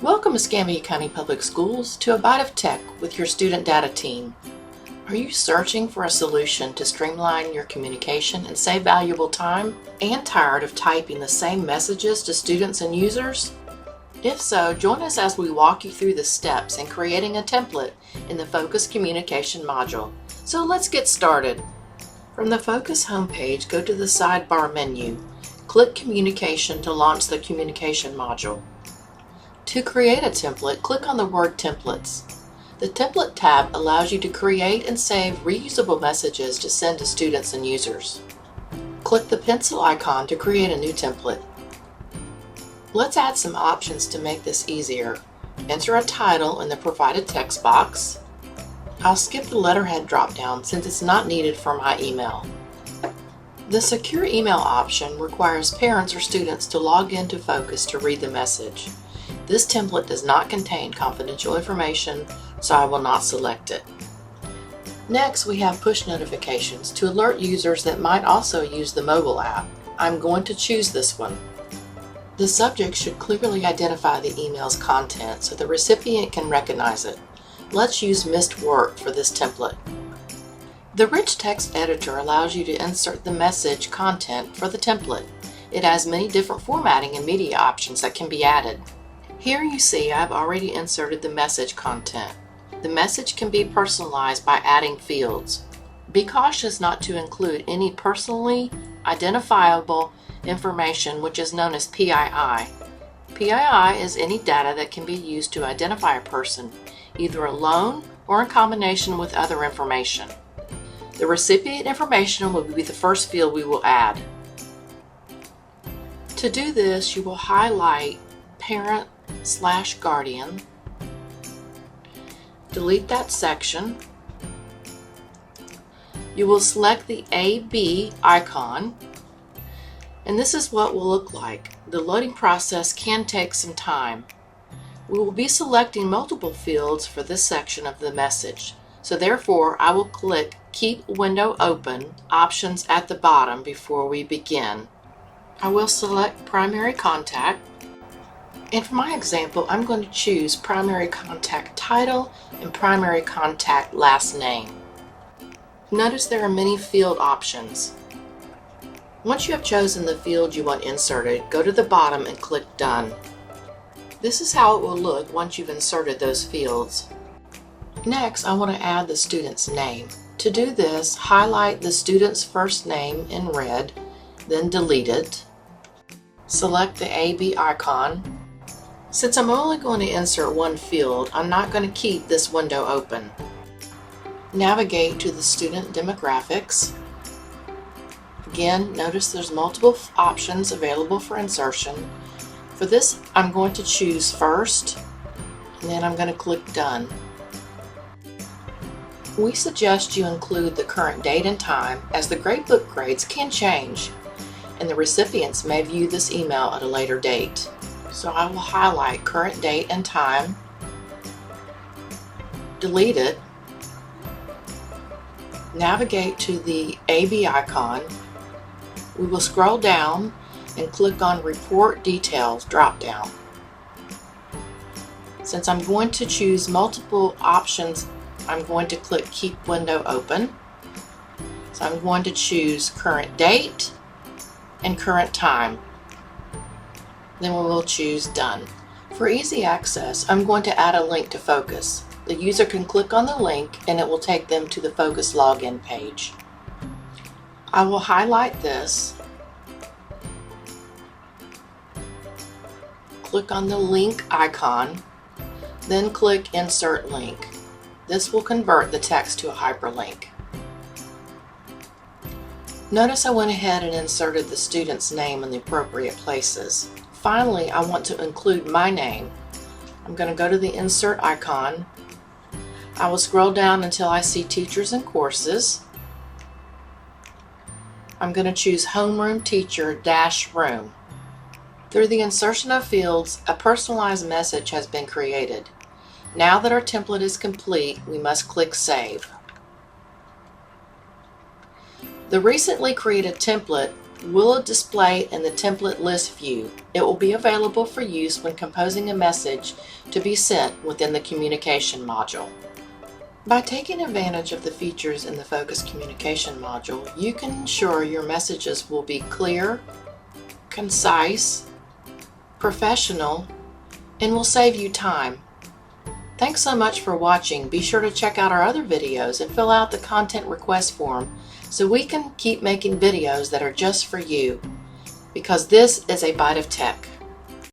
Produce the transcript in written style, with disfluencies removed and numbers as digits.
Welcome Escambia County Public Schools to a Byte of Tech with your student data team. Are you searching for a solution to streamline your communication and save valuable time and tired of typing the same messages to students and users? If so, join us as we walk you through the steps in creating a template in the Focus Communication module. So let's get started. From the Focus homepage, go to the sidebar menu. Click Communication to launch the Communication module. To create a template, click on the word Templates. The Template tab allows you to create and save reusable messages to send to students and users. Click the pencil icon to create a new template. Let's add some options to make this easier. Enter a title in the provided text box. I'll skip the letterhead drop-down since it's not needed for my email. The Secure Email option requires parents or students to log into Focus to read the message. This template does not contain confidential information, so I will not select it. Next, we have push notifications to alert users that might also use the mobile app. I'm going to choose this one. The subject should clearly identify the email's content so the recipient can recognize it. Let's use missed work for this template. The rich text editor allows you to insert the message content for the template. It has many different formatting and media options that can be added. Here you see I've already inserted the message content. The message can be personalized by adding fields. Be cautious not to include any personally identifiable information, which is known as PII. PII is any data that can be used to identify a person, either alone or in combination with other information. The recipient information will be the first field we will add. To do this, you will highlight Parent/Guardian, delete that section. You will select the AB icon, and this is what will look like. The loading process can take some time. We will be selecting multiple fields for this section of the message, so therefore I will click Keep Window Open options at the bottom before we begin. I will select Primary Contact. And for my example, I'm going to choose primary contact title and primary contact last name. Notice there are many field options. Once you have chosen the field you want inserted, go to the bottom and click Done. This is how it will look once you've inserted those fields. Next, I want to add the student's name. To do this, highlight the student's first name in red, then delete it. Select the AB icon. Since I'm only going to insert one field, I'm not going to keep this window open. Navigate to the student demographics. Again, notice there's multiple options available for insertion. For this, I'm going to choose first, and then I'm going to click Done. We suggest you include the current date and time, as the gradebook grades can change, and the recipients may view this email at a later date. So I will highlight current date and time, delete it, navigate to the AB icon. We will scroll down and click on Report Details drop-down. Since I'm going to choose multiple options, I'm going to click Keep Window Open. So I'm going to choose current date and current time. Then we will choose Done. For easy access, I'm going to add a link to Focus. The user can click on the link and it will take them to the Focus login page. I will highlight this, click on the link icon, then click Insert Link. This will convert the text to a hyperlink. Notice I went ahead and inserted the student's name in the appropriate places. Finally, I want to include my name. I'm going to go to the Insert icon. I will scroll down until I see Teachers and Courses. I'm going to choose Homeroom Teacher - Room. Through the insertion of fields, a personalized message has been created. Now that our template is complete, we must click Save. The recently created template will display in the template list view. It will be available for use when composing a message to be sent within the communication module. By taking advantage of the features in the Focus Communication module, you can ensure your messages will be clear, concise, professional, and will save you time. Thanks so much for watching. Be sure to check out our other videos and fill out the content request form so we can keep making videos that are just for you, because this is a Byte of Tech.